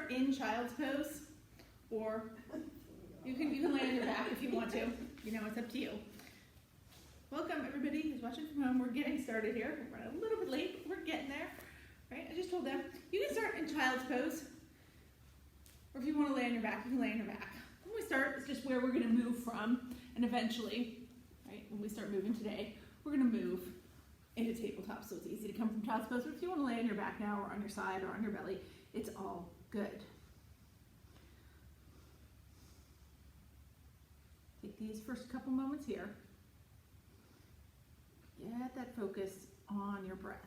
start in child's pose, or you can lay on your back if you want to. You know, it's up to you. Welcome everybody who's watching from home. We're getting started here. We're running a little bit late, but we're getting there. Right? I just told them you can start in child's pose, or if you want to lay on your back, you can lay on your back. When we start, it's just where we're going to move from, and eventually, right, when we start moving today, we're going to move into tabletop, so it's easy to come from child's pose. But if you want to lay on your back now, or on your side, or on your belly, it's all good. Take these first couple moments here. Get that focus on your breath.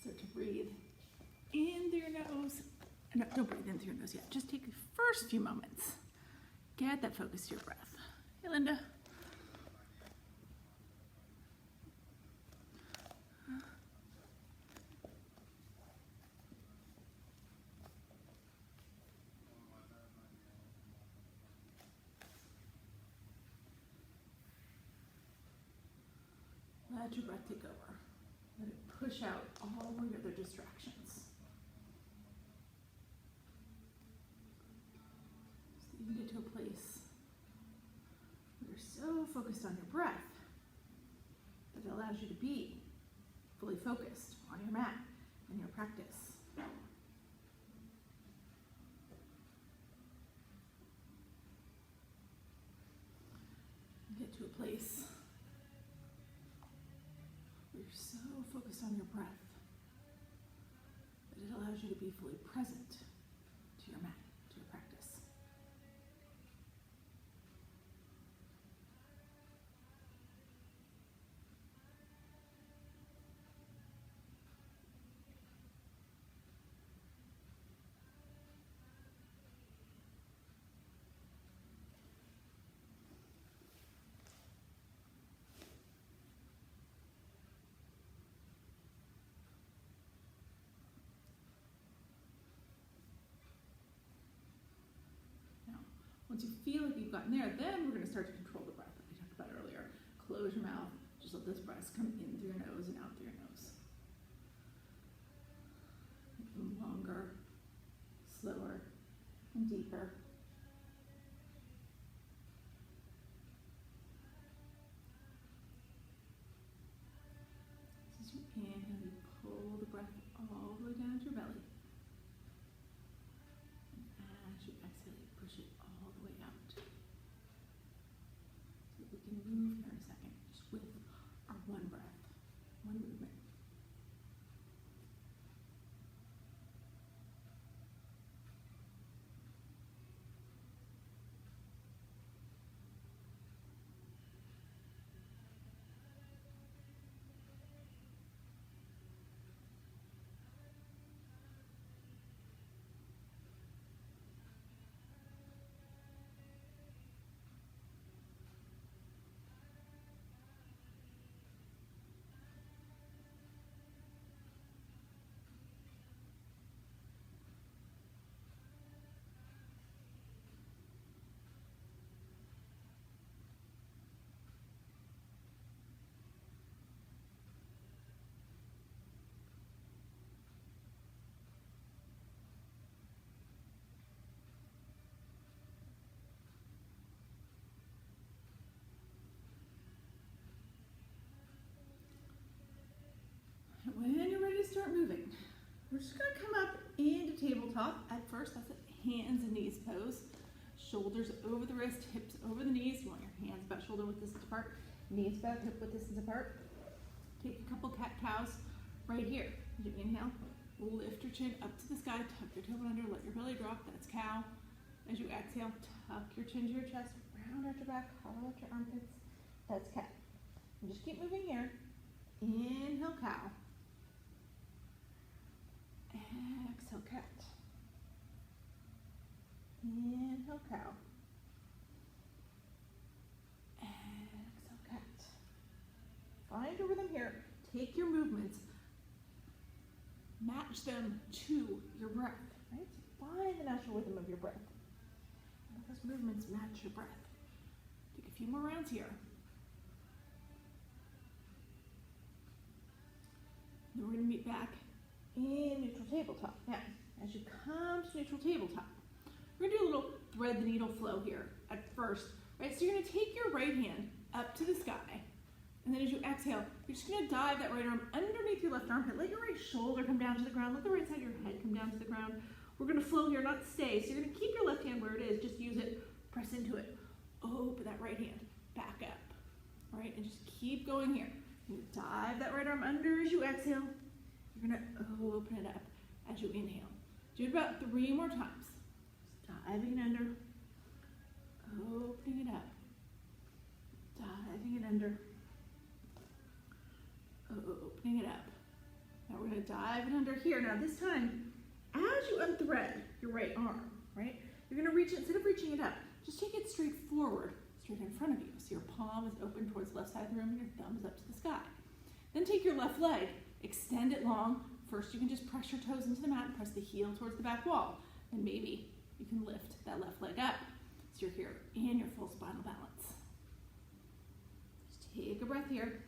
Start to breathe in through your nose. No, don't breathe in through your nose yet. Just take the first few moments. Get that focus to your breath. Hey, Linda. Let your breath take over. Let it push out all your other distractions. So you can get to a place where you're so focused on your breath that it allows you to be fully focused on your mat and your practice. Get to a place where you're so focused on your breath that it allows you to be fully present to your mat, to your practice. Once you feel like you've gotten there, then we're going to start to control the breath that we talked about earlier. Close your mouth. Just let this breath come in through your nose and out through your nose. Make them longer, slower, and deeper. As you inhale, you pull the breath all the way down to your belly. As you exhale, you push it all the way out. So we can move here in a second, just with our one breath, one movement. When you're ready to start moving, we're just going to come up into tabletop. At first, that's a hands and knees pose. Shoulders over the wrist, hips over the knees. You want your hands about shoulder width distance apart, knees about hip width distance apart. Take a couple cat-cows right here. As you inhale, lift your chin up to the sky, tuck your tailbone under, let your belly drop. That's cow. As you exhale, tuck your chin to your chest, round out your back, hollow out your armpits. That's cat. And just keep moving here. Inhale, cow. Exhale, cat. Inhale, cow. Exhale, cat. Find a rhythm here. Take your movements match them to your breath, right? So find the natural rhythm of your breath. Let those movements match your breath. Take a few more rounds here. Then we're going to meet back in neutral tabletop. Now, as you come to neutral tabletop, we're going to do a little thread the needle flow here at first, right? So you're going to take your right hand up to the sky, and then as you exhale, you're just going to dive that right arm underneath your left armpit. Let your right shoulder come down to the ground. Let the right side of your head come down to the ground. We're going to flow here, not stay. So you're going to keep your left hand where it is. Just use it. Press into it. Open that right hand. Back up. All right? And just keep going here. You dive that right arm under as you exhale. You're going to open it up as you inhale. Do it about 3 more times. Just diving it under. Opening it up. Diving it under. Opening it up. Now we're going to dive it under here. Now this time, as you unthread your right arm, right, you're going to reach it, instead of reaching it up, just take it straight forward, straight in front of you. So your palm is open towards the left side of the room and your thumb is up to the sky. Then take your left leg, extend it long. First you can just press your toes into the mat and press the heel towards the back wall. And maybe you can lift that left leg up so you're here in your full spinal balance. Just take a breath here.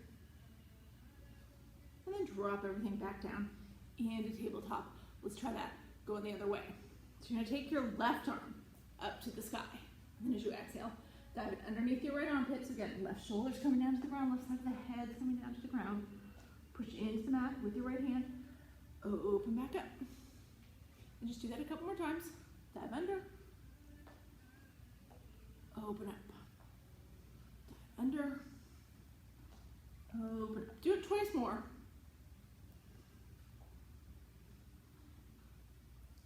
And then drop everything back down into tabletop. Let's try that going the other way. So you're going to take your left arm up to the sky. And then as you exhale, dive it underneath your right armpit. So again, left shoulder's coming down to the ground, left side of the head's coming down to the ground. Push into the mat with your right hand. Open back up. And just do that a couple more times. Dive under. Open up. Dive under. Open up. Do it twice more.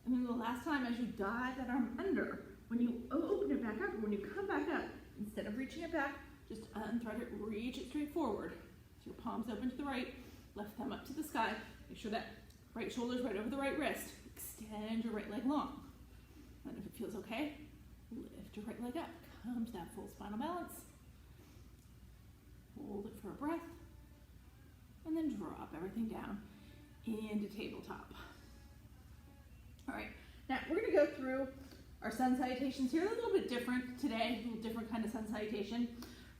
And then the last time, as you dive that arm under, when you open it back up, or when you come back up, instead of reaching it back, just unthread it, reach it straight forward. So your palms open to the right, left thumb up to the sky. Make sure that right shoulder's right over the right wrist. Extend your right leg long. And if it feels okay, lift your right leg up. Come to that full spinal balance. Hold it for a breath. And then drop everything down into tabletop. All right, now we're going to go through our sun salutations here. They're a little bit different today, a little different kind of sun salutation,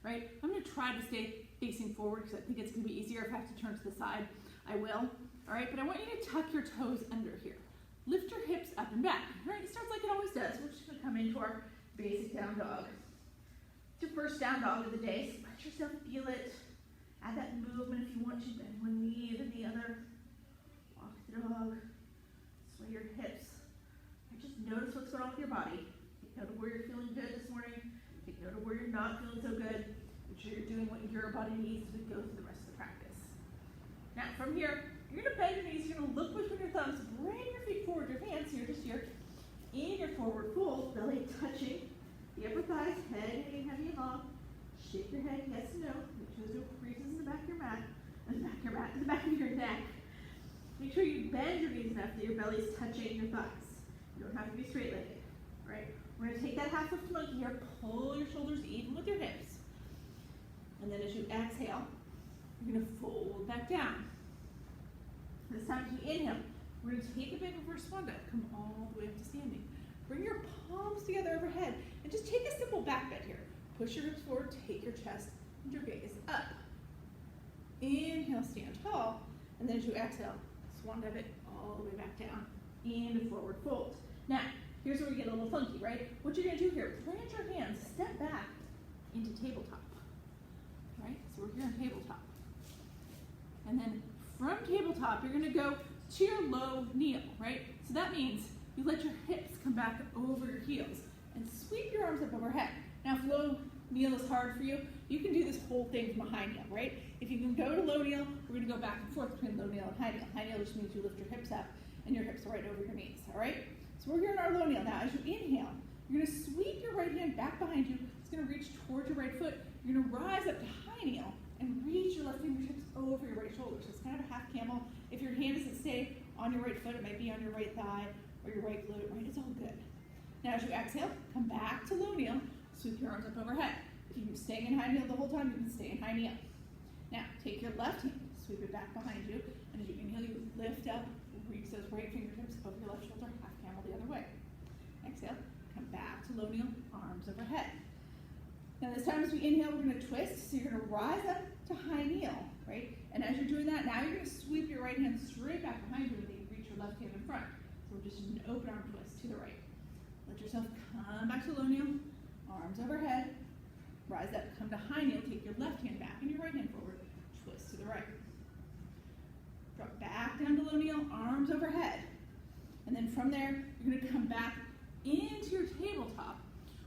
right? I'm going to try to stay facing forward because I think it's going to be easier. If I have to turn to the side, I will. All right, but I want you to tuck your toes under here. Lift your hips up and back. All right, it starts like it always does. We're just going to come into our basic down dog. It's your first down dog of the day, so let yourself feel it. Add that movement if you want to. Bend one knee, then the other. Walk the dog. Sway your hips. And just notice what's going on with your body. Take note of where you're feeling good this morning. Take note of where you're not feeling so good. Make sure you're doing what your body needs to go through the rest of the practice. Now from here, you're going to bend your knees. You're going to look between your thumbs. Bring your feet forward. Your hands here, just here. In your forward fold, belly touching the upper thighs, head hanging heavy and long. Shake your head, yes and no. Make sure there's no creases in the back of your mat. And the back of your mat, the back of your neck. Make sure you bend your knees enough that your belly is touching your thighs. You don't have to be straight-legged. Right? We're going to take that half-lift monkey here. Pull your shoulders even with your hips. And then as you exhale, you're going to fold back down. This time as you inhale, we're going to take a big reverse swan dive. Come all the way up to standing. Bring your palms together overhead and just take a simple back bend here. Push your hips forward, take your chest and your gaze up. Inhale, stand tall. And then as you exhale, swan dive it all the way back down into forward fold. Now, here's where we get a little funky, right? What you're going to do here, plant your hands, step back into tabletop. Right? So we're here on tabletop. And then from tabletop, you're going to go to your low kneel, right? So that means you let your hips come back over your heels and sweep your arms up overhead. Now, if low kneel is hard for you, you can do this whole thing from a high kneel, right? If you can go to low kneel, we're going to go back and forth between low kneel and high kneel. High kneel just means you lift your hips up and your hips are right over your knees, all right? So we're here in our low kneel. Now, as you inhale, you're going to sweep your right hand back behind you. It's going to reach towards your right foot. You're going to rise up to high kneel and reach your left fingertips over your right shoulder. So it's kind of a half camel. If your hand doesn't stay on your right foot, it might be on your right thigh or your right glute, right? It's all good. Now, as you exhale, come back to low kneel. Sweep your arms up overhead. If you're staying in high kneel the whole time, you can stay in high kneel. Now, take your left hand, sweep it back behind you, and as you inhale, you lift up, reach those right fingertips over your left shoulder, half camel the other way. Exhale, come back to low kneel, arms overhead. Now this time as we inhale, we're going to twist, so you're going to rise up to high kneel, right? And as you're doing that, now you're going to sweep your right hand straight back behind you and then reach your left hand in front. So we're just doing an open arm twist to the right. Let yourself come back to low kneel, arms overhead, rise up, come to high kneel, take your left hand back and your right hand forward, twist to the right. Drop back down to low kneel, arms overhead. And then from there, you're going to come back into your tabletop.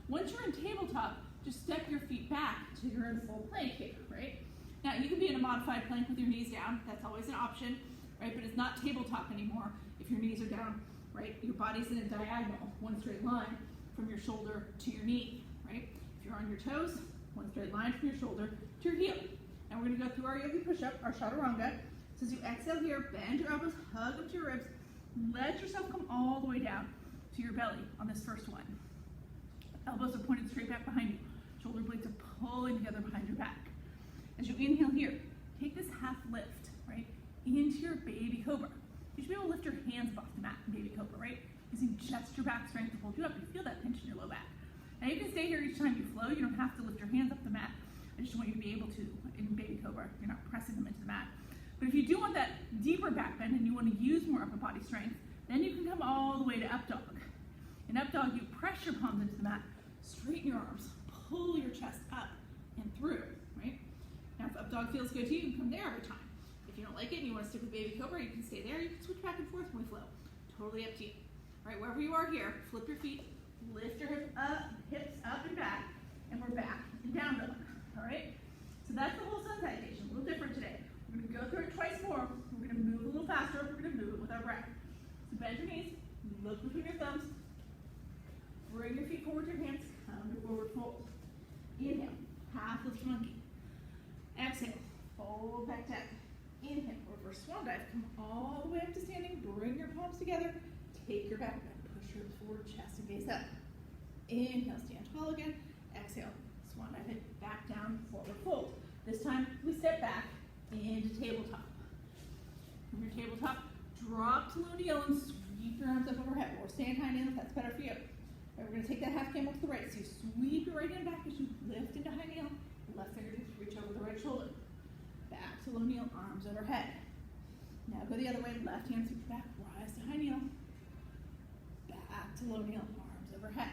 Once you're in tabletop, just step your feet back till you're in full plank here, right? Now, you can be in a modified plank with your knees down. That's always an option, right? But it's not tabletop anymore if your knees are down, right? Your body's in a diagonal, one straight line from your shoulder to your knee, right? If you're on your toes, one straight line from your shoulder to your heel. Now, we're going to go through our yogi push-up, our chaturanga. So as you exhale here, bend your elbows, hug up to your ribs. Let yourself come all the way down to your belly on this first one. Elbows are pointed straight back behind you. Shoulder blades are pulling together behind your back. As you inhale here, take this half lift, right, into your baby cobra. You should be able to lift your hands above the mat in baby cobra, right? Using just your back strength to hold you up. You feel that pinch in your low back. Now you can stay here each time you flow. You don't have to lift your hands up the mat. I just want you to be able to in baby cobra. You're not pressing them into the mat. But if you do want that deeper back bend and you want to use more upper body strength, then you can come all the way to up dog. In up dog, you press your palms into the mat, straighten your arms, pull your chest up and through, right? Now if up dog feels good to you, you can come there every time. If you don't like it and you want to stick with baby cobra, you can stay there. You can switch back and forth when we flow. Totally up to you. All right, wherever you are here, flip your feet, lift your hips up and back, and we're back in down dog, all right? So that's the whole sun salutation, a little different today. We're going to go through it twice more. We're going to move a little faster. We're going to move it with our breath. So bend your knees, look between your thumbs, bring your feet forward to your hands, come to forward fold. Inhale, half lift monkey. Exhale, fold back down. Inhale, reverse swan dive. Come all the way up to standing. Bring your palms together. Take your back bend. Push your forward, chest and gaze up. Inhale, stand tall again. Exhale, swan dive it back down, forward fold. This time we step back into tabletop. From your tabletop, drop to low kneel and sweep your arms up overhead. Or stand high kneel if that's better for you. Right, we're going to take that half camel to the right. So you sweep your right hand back as you lift into high kneel. Left fingertips reach over the right shoulder. Back to low kneel, arms overhead. Now go the other way. Left hand sweep back, rise to high kneel. Back to low kneel, arms overhead.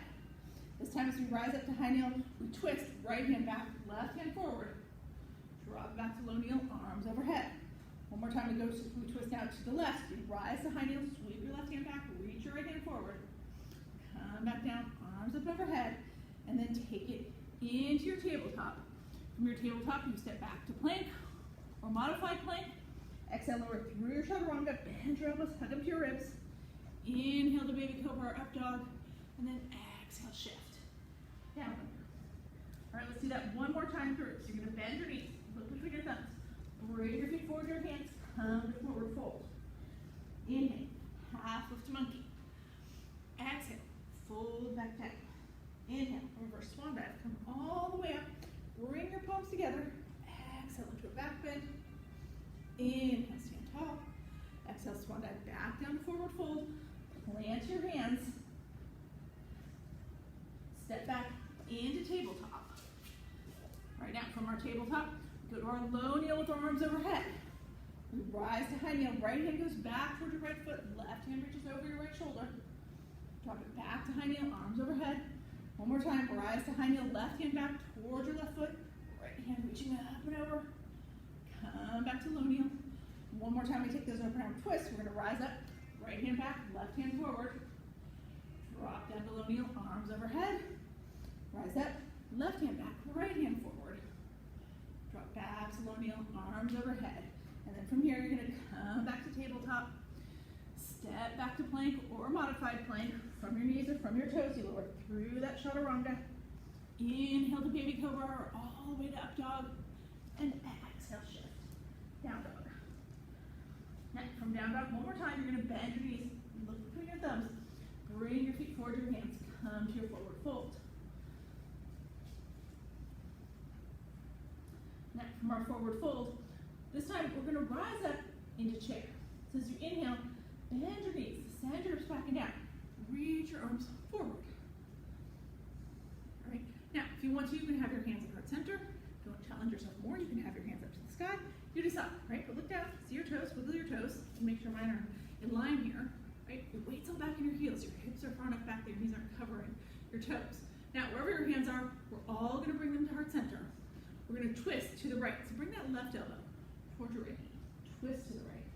This time as we rise up to high kneel, we twist, right hand back, left hand forward. Drop back to low kneel, arms overhead. One more time we twist out to the left. You rise to high kneel, sweep your left hand back, reach your right hand forward. Come back down, arms up overhead, and then take it into your tabletop. From your tabletop, you step back to plank or modified plank. Exhale, lower through your chaturanga, bend your elbows, hug up to your ribs. Inhale to baby cobra or up dog, and then exhale, shift. Down. All right, let's do that one more time through. So you're going to bend your knees, look between your thumbs, bring your feet forward to your hands, come to forward fold. Inhale, half lift monkey. Exhale, fold back down. Inhale, reverse swan dive. Come all the way up. Bring your palms together. Exhale into a back bend. Inhale, stand tall. Exhale, swan dive back down to forward fold. Plant your hands. Step back into tabletop. All right, now from our tabletop, go to our low kneel with our arms overhead. We rise to high kneel. Right hand goes back toward your right foot. Left hand reaches over your right shoulder. Drop it back to high kneel, arms overhead. One more time, rise to high kneel, left hand back towards your left foot. Right hand reaching up and over. Come back to low kneel. One more time, we take those open arm twists. We're going to rise up, right hand back, left hand forward. Drop down to low kneel, arms overhead. Rise up, left hand back, right hand forward. Drop back to low kneel, arms overhead. And then from here, you're going to come back to tabletop. Step back to plank or modified plank. From your knees or from your toes, you lower through that chaturanga. Inhale to baby cobra or all the way to up dog. And exhale, shift. Down dog. Next, from down dog, one more time, you're going to bend your knees. Look between your thumbs. Bring your feet forward to your hands. Come to your forward fold. Next, from our forward fold, this time we're going to rise up into chair. So as you inhale, Bend your knees, send your hips back and down. Reach your arms forward. All right, now if you want to, you can have your hands at heart center. If you want to challenge yourself more, you can have your hands up to the sky. You decide, right? But look down, see your toes, wiggle your toes, and make sure mine are in line here, right? Your weight's all back in your heels, your hips are far enough back that your knees aren't covering your toes. Now, wherever your hands are, we're all gonna bring them to heart center. We're gonna twist to the right. So bring that left elbow towards your right knee. Twist to the right.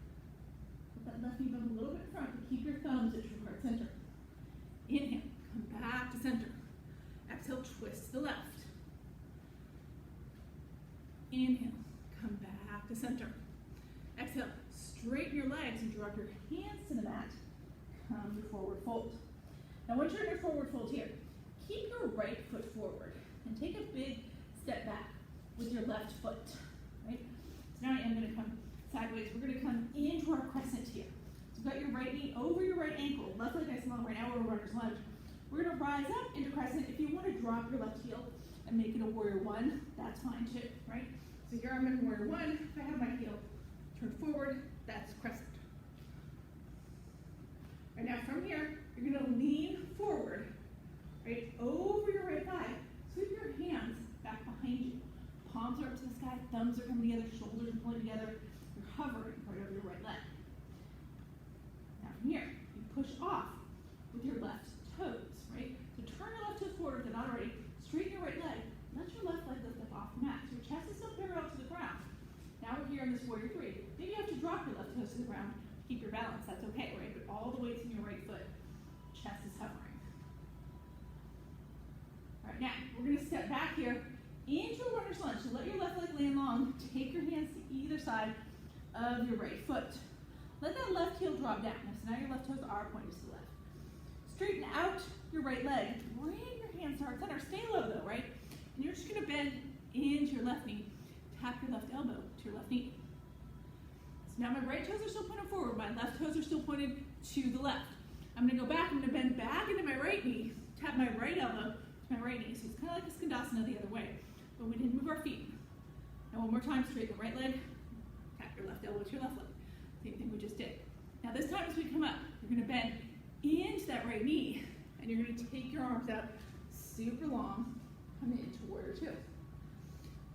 Put that left knee bone a little bit in front, but keep your thumbs at your heart center. Inhale, come back to center. Exhale, twist to the left. Inhale, come back to center. Exhale, straighten your legs and drop your hands to the mat. Come to forward fold. Now once you're in your forward fold here, keep your right foot forward and take a big step back with your left foot, right? So now I am gonna come sideways. We're gonna come into our crescent here. So you've got your right knee over your right ankle, left leg nice and long. Right now we're runner's lunge. We're gonna rise up into crescent. If you wanna drop your left heel and make it a warrior one, that's fine too, right? So here I'm in warrior one. If I have my heel turn forward, that's crescent. Right now from here, you're gonna lean forward, right, over your right thigh. Sweep your hands back behind you. Palms are up to the sky, thumbs are coming together, shoulders are pulling together. You're hovering right over your right leg. Now from here, you push off with your left toes, right? So turn your left toes forward if they're not already. Straighten your right leg. Let your left leg lift up off the mat. So your chest is still parallel to the ground. Now we're here in this warrior three. Maybe you have to drop your left toes to the ground to keep your balance. That's okay, right? But all the weight's in your right foot. Chest is hovering. All right, now we're gonna step back here into a runner's lunge. So let your left leg land long. Take your hands to either side of your right foot. Let that left heel drop down. So now your left toes are pointed to the left. Straighten out your right leg. Bring your hands to heart center. Stay low though, right? And you're just gonna bend into your left knee. Tap your left elbow to your left knee. So now my right toes are still pointed forward. My left toes are still pointed to the left. I'm gonna go back. I'm gonna bend back into my right knee. Tap my right elbow to my right knee. So it's kind of like a skandasana the other way. But we didn't move our feet. Now one more time, straighten the right leg. Tap your left elbow to your left leg. Same thing we just did. Now this time as we come up, you're gonna bend into that right knee. And you're gonna take your arms out super long. Come into warrior two.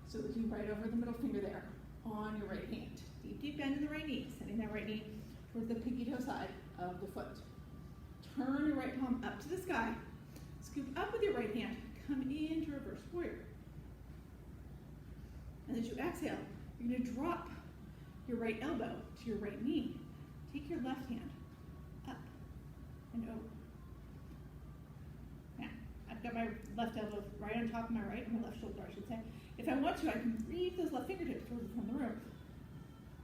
So looking right over the middle finger there on your right hand. Deep, deep bend in the right knee, sending that right knee towards the pinky toe side of the foot. Turn your right palm up to the sky. Scoop up with your right hand. Come into reverse warrior. And as you exhale, you're gonna drop your right elbow to your right knee. Take your left hand up and over. Now, I've got my left elbow right on top of my right, my left shoulder, I should say. If I want to, I can reach those left fingertips towards the front of the room.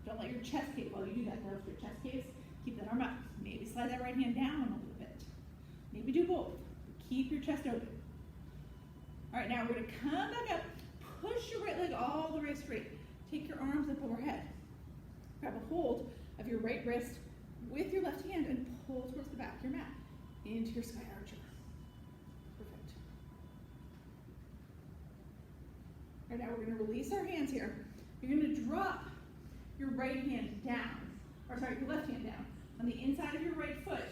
Don't let your chest cave while you do that though. If your chest caves, keep that arm up. Maybe slide that right hand down a little bit. Maybe do both. Keep your chest open. All right, now we're gonna come back up. Push your right leg all the way straight. Take your arms up overhead. Grab a hold of your right wrist with your left hand and pull towards the back of your mat into your sky archer. Perfect. All right, now we're gonna release our hands here. You're gonna drop your right hand down, or sorry, your left hand down on the inside of your right foot.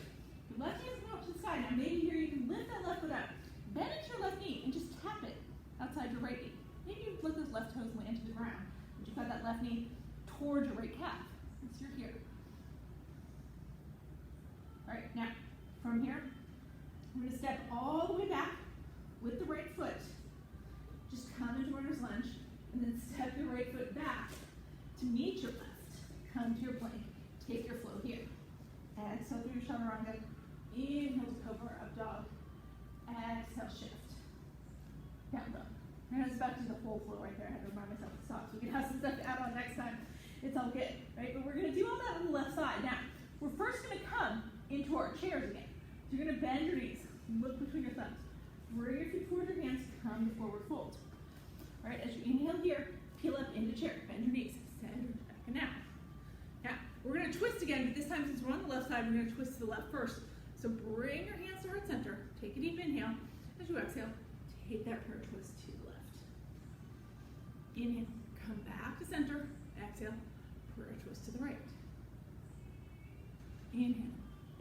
Your left hand's going up to the sky. Now maybe here you can lift that left foot up. Bend into your left knee and just tap it outside your right knee. Maybe you let those left toes land to the ground. But you've got that left knee towards your right calf. Since you're here. All right, now from here, we're going to step all the way back with the right foot. Just come into runner's lunge and then step your right foot back to meet your left. Come to your plank. Take your flow here. Exhale through your chaturanga. Inhale to cobra, up dog. Exhale, shift. Down dog. And I was about to do the whole flow right there. I had to remind myself to stop so we can have some stuff to add on next time. It's all good, right? But we're going to do all that on the left side. Now, we're first going to come into our chairs again. So you're going to bend your knees, look between your thumbs. Bring your feet towards your hands, come to forward fold. All right, as you inhale here, peel up into chair. Bend your knees, send back and down. Now, we're going to twist again, but this time since we're on the left side, we're going to twist to the left first. So bring your hands to heart center. Take a deep inhale. As you exhale, take that prayer twist to the left. Inhale, come back to center. Exhale, prayer twist to the right. Inhale,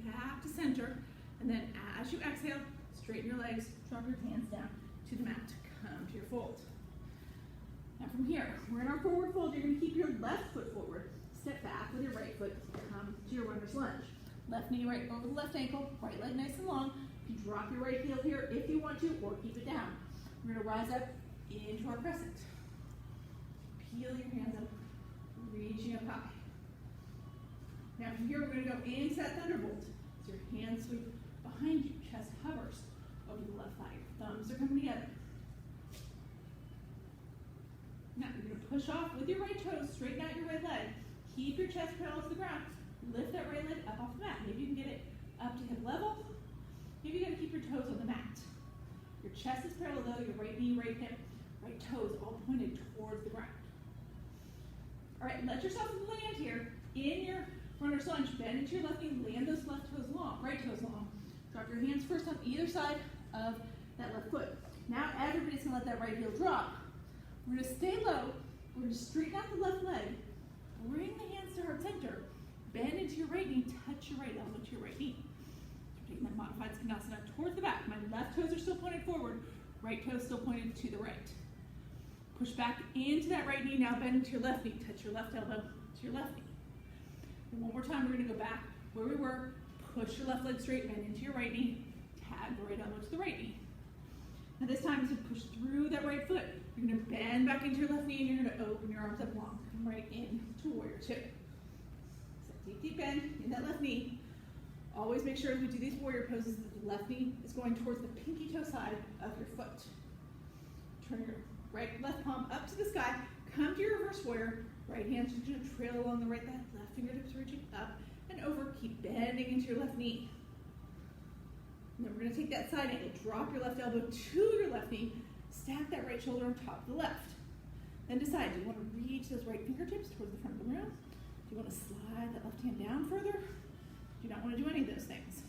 back to center, and then as you exhale, straighten your legs, drop your hands down to the mat, come to your fold. Now from here, we're in our forward fold. You're going to keep your left foot forward, step back with your right foot, come to your runner's lunge. Left knee right over the left ankle, right leg nice and long. You drop your right heel here if you want to, or keep it down. We're going to rise up into our crescent. Peel your hands up, reaching up high. Now from here, we're going to go into that thunderbolt. So your hands sweep behind you, chest hovers over the left thigh. Your thumbs are coming together. Now you're going to push off with your right toes, straighten out your right leg. Keep your chest parallel to the ground. Lift that right leg up off the mat. Maybe you can get it up to hip level. Maybe you got to keep your toes on the mat. Your chest is parallel though, your right knee, right hip, right toes all pointed towards the ground. All right, let yourself land here in your runner's lunge. Bend into your left knee, land those left toes long, right toes long. Drop your hands first on either side of that left foot. Now everybody's gonna let that right heel drop. We're gonna stay low. We're gonna straighten out the left leg. Bring the hands to heart center. Bend into your right knee, touch your right elbow to your right knee. So taking that modified Skonasana towards the back. My left toes are still pointed forward, right toes still pointed to the right. Push back into that right knee, now bend into your left knee. Touch your left elbow to your left knee. And one more time, we're gonna go back where we were. Push your left leg straight, bend into your right knee. Tag the right elbow to the right knee. Now this time, as you push through that right foot, you're gonna bend back into your left knee and you're gonna open your arms up long. Come right into warrior two. Deep bend in that left knee. Always make sure as we do these warrior poses that the left knee is going towards the pinky toe side of your foot. Turn your left palm up to the sky. Come to your reverse warrior. Right hand's going to trail along the right thigh. Left fingertips reaching up and over. Keep bending into your left knee. And then we're going to take that side angle. Drop your left elbow to your left knee. Stack that right shoulder on top of the left. Then decide, do you want to reach those right fingertips towards the front of the room? Do you want to slide that left hand down further? Do you not want to do any of those things?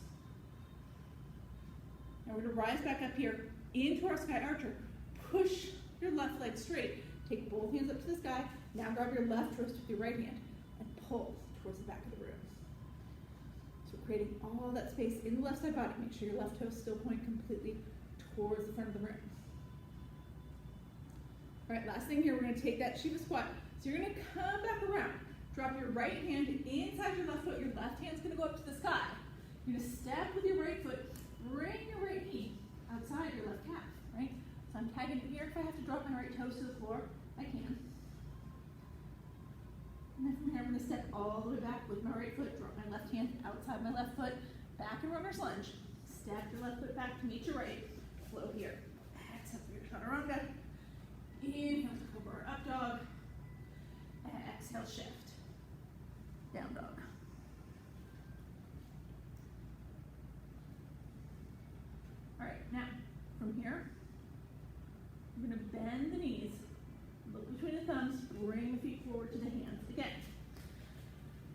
Now we're going to rise back up here into our sky archer. Push your left leg straight. Take both hands up to the sky. Now grab your left wrist with your right hand and pull towards the back of the room. So creating all that space in the left side body. Make sure your left toes still point completely towards the front of the room. All right, last thing here, we're going to take that Shiva squat. So you're going to come back around. Drop your right hand inside your left foot. Your left hand's going to go up to the sky. You're going to step with your right foot. Bring your right knee outside your left calf, right? So I'm tagging it here. If I have to drop my right toes to the floor, I can. And then from here, I'm going to step all the way back with my right foot. Drop my left hand outside my left foot. Back in runner's lunge. Step your left foot back to meet your right. Flow here. Exhale for your chaturanga. Inhale to cobra or up dog. Exhale, shift. Down dog. All right, now from here, we're going to bend the knees, look between the thumbs, bring the feet forward to the hands again.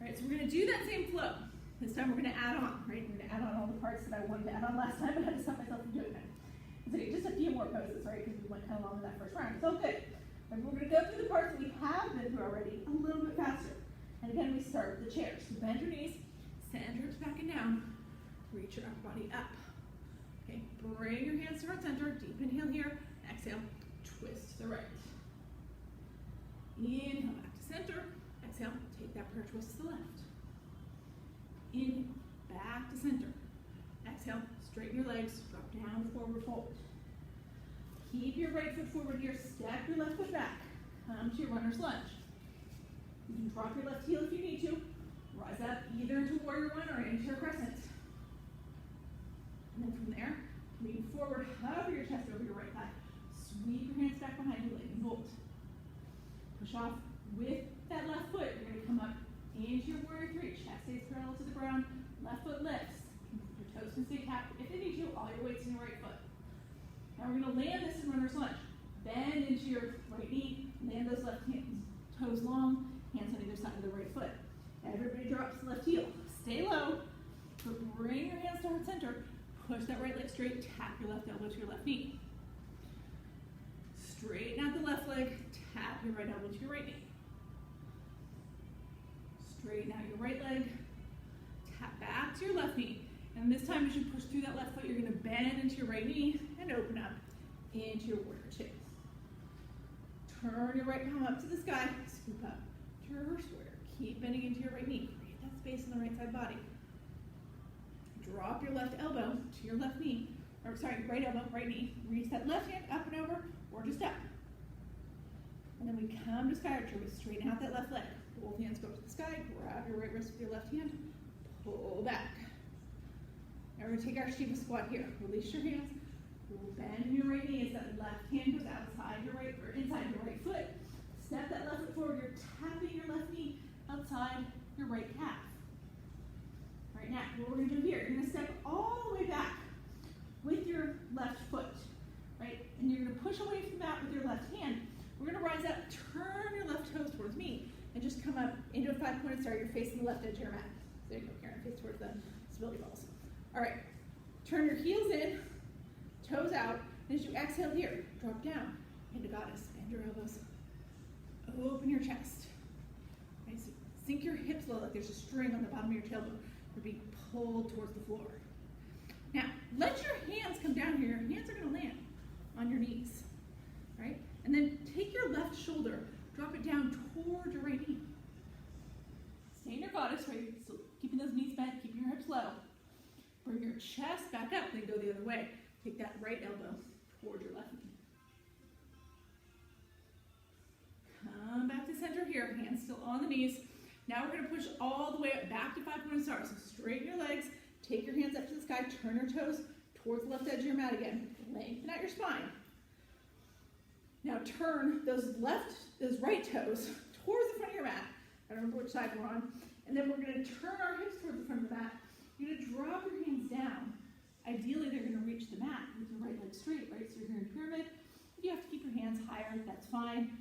All right, so we're going to do that same flow. This time we're going to add on, right? We're going to add on all the parts that I wanted to add on last time, but I had to stop myself from doing that. So just a few more poses, right? Because we went kind of long in that first round. It's all good. And we're going to go through the parts that we have been through already a little bit faster. And again, we start with the chair. So bend your knees, send your hips back and down, reach your upper body up. Okay, bring your hands to heart center, deep inhale here, exhale, twist to the right. Inhale back to center, exhale, take that prayer twist to the left. Inhale, back to center. Exhale, straighten your legs, drop down, forward fold. Keep your right foot forward here, step your left foot back, come to your runner's lunge. You can drop your left heel if you need to. Rise up either into warrior one or into your crescent. And then from there, lean forward, hover your chest over your right thigh. Sweep your hands back behind you, lightning bolt. Push off with that left foot. You're going to come up into your warrior three. Chest stays parallel to the ground. Left foot lifts. Your toes can stay tapped if they need to. All your weight's in your right foot. Now we're going to land this in runner's lunge. Bend into your right knee. Land those left hands, toes long. Hands on either side of the right foot. Everybody drops the left heel. Stay low, but bring your hands to heart center. Push that right leg straight. Tap your left elbow to your left knee. Straighten out the left leg. Tap your right elbow to your right knee. Straighten out your right leg. Tap back to your left knee. And this time as you push through that left foot, you're gonna bend into your right knee and open up into your warrior two. Turn your right palm up to the sky, scoop up to your reverse warrior. Keep bending into your right knee. Create that space in the right side body. Drop your left elbow to your left knee, or sorry, right elbow, right knee. Reach that left hand up and over, or just up. And then we come to sky archer. We straighten out that left leg. Both hands go up to the sky. Grab your right wrist with your left hand. Pull back. Now we're going to take our Shiva squat here. Release your hands. We'll bend your right knee as that left hand goes outside your right, or inside your right foot. Step that left foot forward. You're tapping your left knee outside your right calf. All right, now what we're going to do here, you're going to step all the way back with your left foot, right? And you're going to push away from that with your left hand. We're going to rise up, turn your left toes towards me, and just come up into a 5-pointed star. You're facing the left edge of your mat. There you go, Karen, face towards the stability balls. All right, turn your heels in, toes out, and as you exhale here, drop down into goddess. Bend your elbows, open your chest. Okay, so sink your hips low like there's a string on the bottom of your tailbone. You're being pulled towards the floor. Now, let your hands come down here. Your hands are going to land on your knees, right? And then take your left shoulder, drop it down toward your right knee. Stay in your goddess, right? So keeping those knees bent, keeping your hips low. Bring your chest back up, then go the other way. Take that right elbow toward your left knee. Come back to center here, hands still on the knees. Now we're going to push all the way up back to 5-pointed star. So straighten your legs, take your hands up to the sky, turn your toes towards the left edge of your mat again. Lengthen out your spine. Now turn those right toes towards the front of your mat. I don't remember which side we're on. And then we're going to turn our hips towards the front of the mat. You're going to drop your hands down. Ideally, they're going to reach the mat with your right leg straight, right? So you're here in pyramid. If you have to keep your hands higher, that's fine,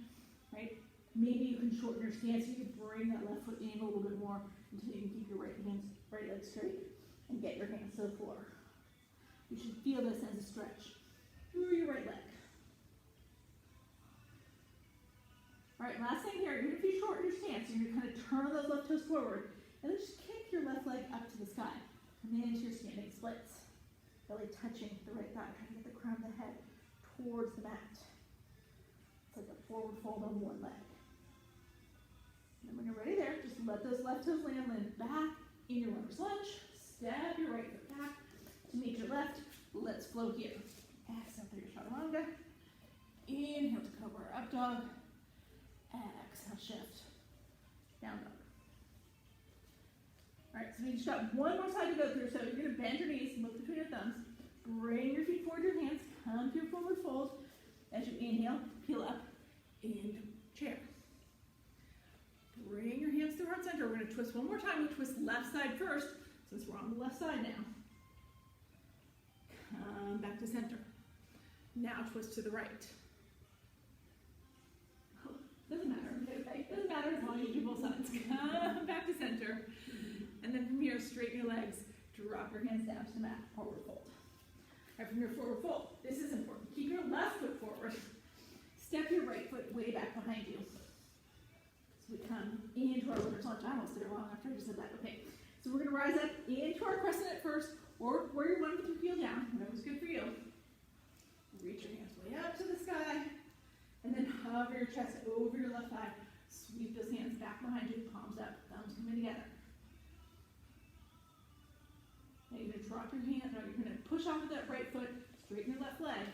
right? Maybe you can shorten your stance. You can bring that left foot in a little bit more until you can keep your right leg straight and get your hands to the floor. You should feel this as a stretch through your right leg. All right, last thing here, even if you shorten your stance, you're going to kind of turn those left toes forward and then just kick your left leg up to the sky. Come into your standing splits. Belly touching the right thigh, trying to get the crown of the head towards the mat. It's like a forward fold on one leg. And then when you're ready there, just let those left toes land back in your runner's lunge. Step your right foot back to meet your left. Let's flow here. Exhale through your chaturanga. Inhale to cobra or up dog. Exhale, shift. Down dog. All right, so we just got one more side to go through. So you're going to bend your knees, look between your thumbs. Bring your feet forward, your hands. Come to your forward fold. As you inhale, peel up into chair. Bring your hands to heart center. We're going to twist one more time. We'll twist left side first, since we're on the left side now. Come back to center. Now twist to the right. Oh, doesn't matter. Okay? Doesn't matter as long as you do both sides. Come back to center. And then from here, straighten your legs. Drop your hands down to the mat. Forward fold. Right, from your forward fold, this is important. Keep your left foot forward. Step your right foot way back behind you. So we come into our runner's lunge. I almost did it wrong after I just said that. Okay. So we're going to rise up into our crescent at first, or where you want with your heel down, whatever's good for you. Reach your hands way up to the sky, and then hover your chest over your left thigh. Sweep those hands back behind you, palms up, thumbs coming together. Now you're going to drop your hand, or you're going to push off with that right foot, straighten your left leg.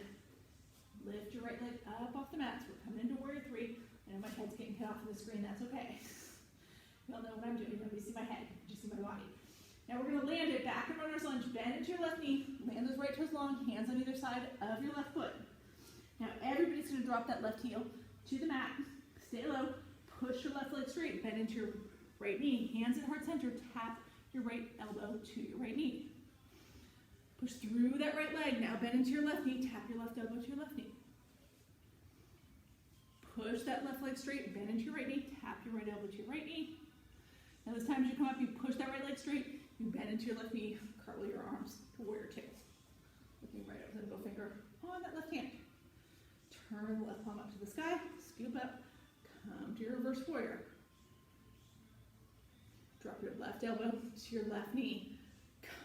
Lift your right leg up off the mat. So we're coming into warrior three. I know my head's getting cut off of the screen, that's okay. You all know what I'm doing. Nobody see my head, just see my body. Now we're going to land it back in runner's lunge. Bend into your left knee. Land those right toes long. Hands on either side of your left foot. Now everybody's going to drop that left heel to the mat. Stay low. Push your left leg straight. Bend into your right knee. Hands in heart center. Tap your right elbow to your right knee. Push through that right leg. Now bend into your left knee. Tap your left elbow to your left knee. Push that left leg straight. Bend into your right knee. Tap your right elbow to your right knee. Now this time as you come up, you push that right leg straight. You bend into your left knee. Curl your arms to warrior two. Looking right over the middle finger on that left hand. Turn the left palm up to the sky. Scoop up. Come to your reverse warrior. Drop your left elbow to your left knee.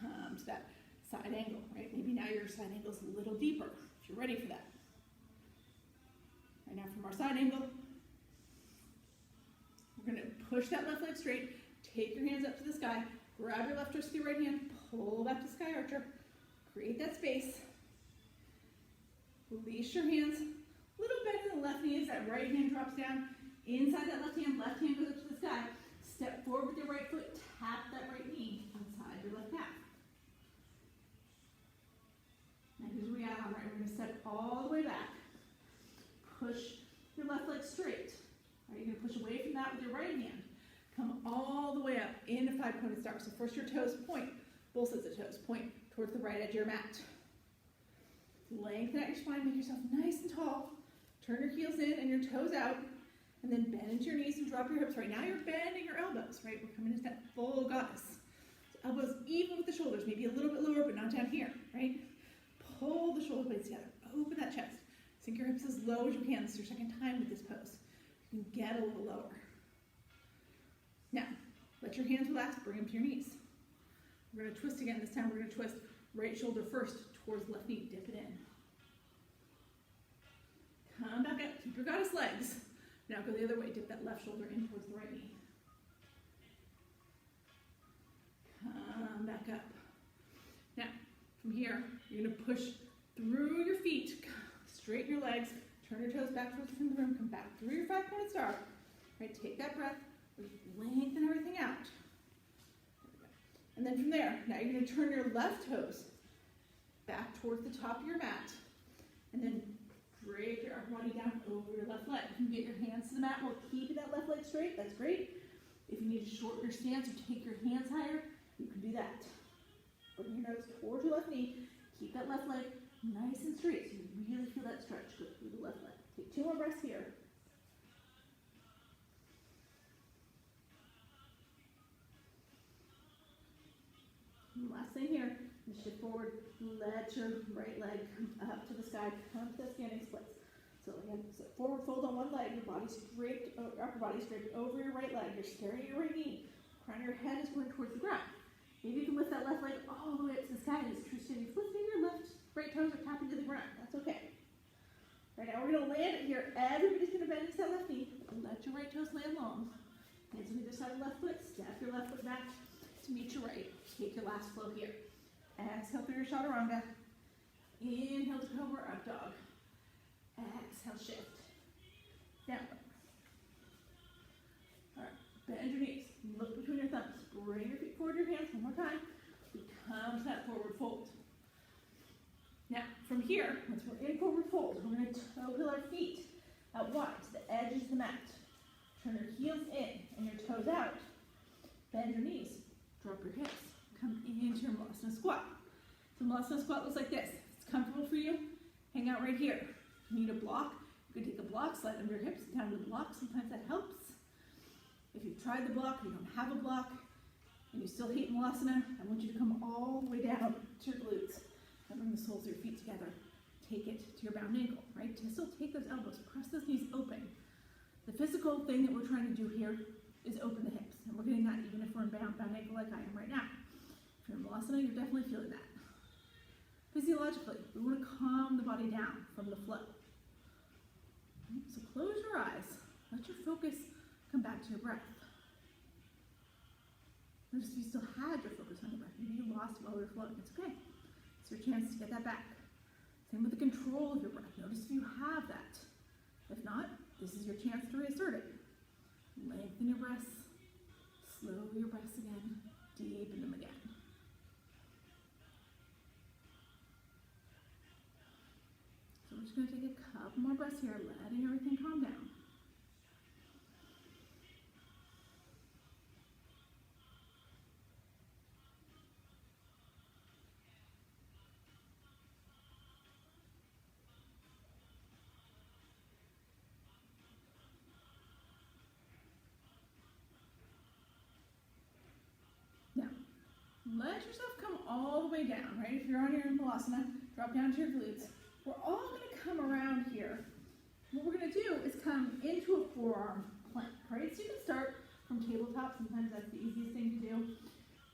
Come to that side angle, right? Maybe now your side angle is a little deeper if you're ready for that. Right now from our side angle, we're going to push that left leg straight, take your hands up to the sky, grab your left wrist with your right hand, pull back to Sky Archer, create that space, release your hands, a little bend in the left knee as that right hand drops down, inside that left hand goes up to the sky, step forward with your right foot, tap that right knee inside your left calf. Now here's where we add on, right? We're going to step all the way back, push your left leg straight. Right, you're going to push away from that with your right hand. Come all the way up into 5-pointed star. So first your toes point, both sets of toes point towards the right edge of your mat. Lengthen out your spine, make yourself nice and tall. Turn your heels in and your toes out, and then bend into your knees and drop your hips. Right now you're bending your elbows, right? We're coming into that full goddess. So elbows even with the shoulders, maybe a little bit lower, but not down here, right? Pull the shoulder blades together, open that chest. Sink your hips as low as you can. This is your second time with this pose. You can get a little lower. Now, let your hands relax, bring them to your knees. We're going to twist again. This time we're going to twist right shoulder first towards left knee. Dip it in. Come back up. Keep your goddess legs. Now go the other way. Dip that left shoulder in towards the right knee. Come back up. Now, from here, you're going to push through your feet. Straighten your legs. Turn your toes back towards the front of the room. Come back through your 5-pointed star. Right, take that breath. Lengthen everything out. And then from there, now you're going to turn your left toes back towards the top of your mat. And then break your upper body down over your left leg. You can get your hands to the mat while keeping that left leg straight. That's great. If you need to shorten your stance or take your hands higher, you can do that. Bring your nose towards your left knee. Keep that left leg nice and straight so you really feel that stretch go through the left leg. Take 2 more breaths here. And last thing here, you shift forward, let your right leg come up to the sky, come to the standing splits. So again, so forward fold on one leg, your body's draped, your upper body's draped over your right leg, you're staring at your right knee, crown of your head is going towards the ground. Maybe you can lift that left leg all the way up to the sky, and it's true standing. Lifting your right toes are tapping to the ground, that's okay. Right now we're going to land it here, everybody's going to bend into that left knee, let your right toes land long. Hands on either side of the left foot, step your left foot back to meet your right. Take your last flow here. Exhale through your chaturanga. Inhale to cobra up dog. Exhale, shift. Downward. All right, bend your knees. Look between your thumbs. Bring your feet forward, your hands one more time. We come to that forward fold. Now, from here, once we're in forward fold, we're going to toe heel our feet out wide to the edges of the mat. Turn your heels in and your toes out. Bend your knees. Drop your hips. Come into your Malasana squat. So Malasana squat looks like this. If it's comfortable for you, hang out right here. If you need a block, you can take a block, slide under your hips, down to the block. Sometimes that helps. If you've tried the block or you don't have a block, and you still hate Malasana, I want you to come all the way down to your glutes. And bring the soles of your feet together. Take it to your bound ankle, right? To still take those elbows, press those knees open. The physical thing that we're trying to do here is open the hips. And we're getting that even if we're in bound ankle like I am right now. If you're in Malasana, you're definitely feeling that. Physiologically, we want to calm the body down from the flow. So close your eyes. Let your focus come back to your breath. Notice if you still had your focus on your breath. Maybe you lost it while we were floating. It's okay. It's your chance to get that back. Same with the control of your breath. Notice if you have that. If not, this is your chance to reassert it. Lengthen your breaths. Slow your breaths again. Deepen them again. So we're just going to take a couple more breaths here, letting everything calm down. Let yourself come all the way down, right? If you're on your Malasana, drop down to your glutes. We're all going to come around here. What we're going to do is come into a forearm plank, right? So you can start from tabletop. Sometimes that's the easiest thing to do.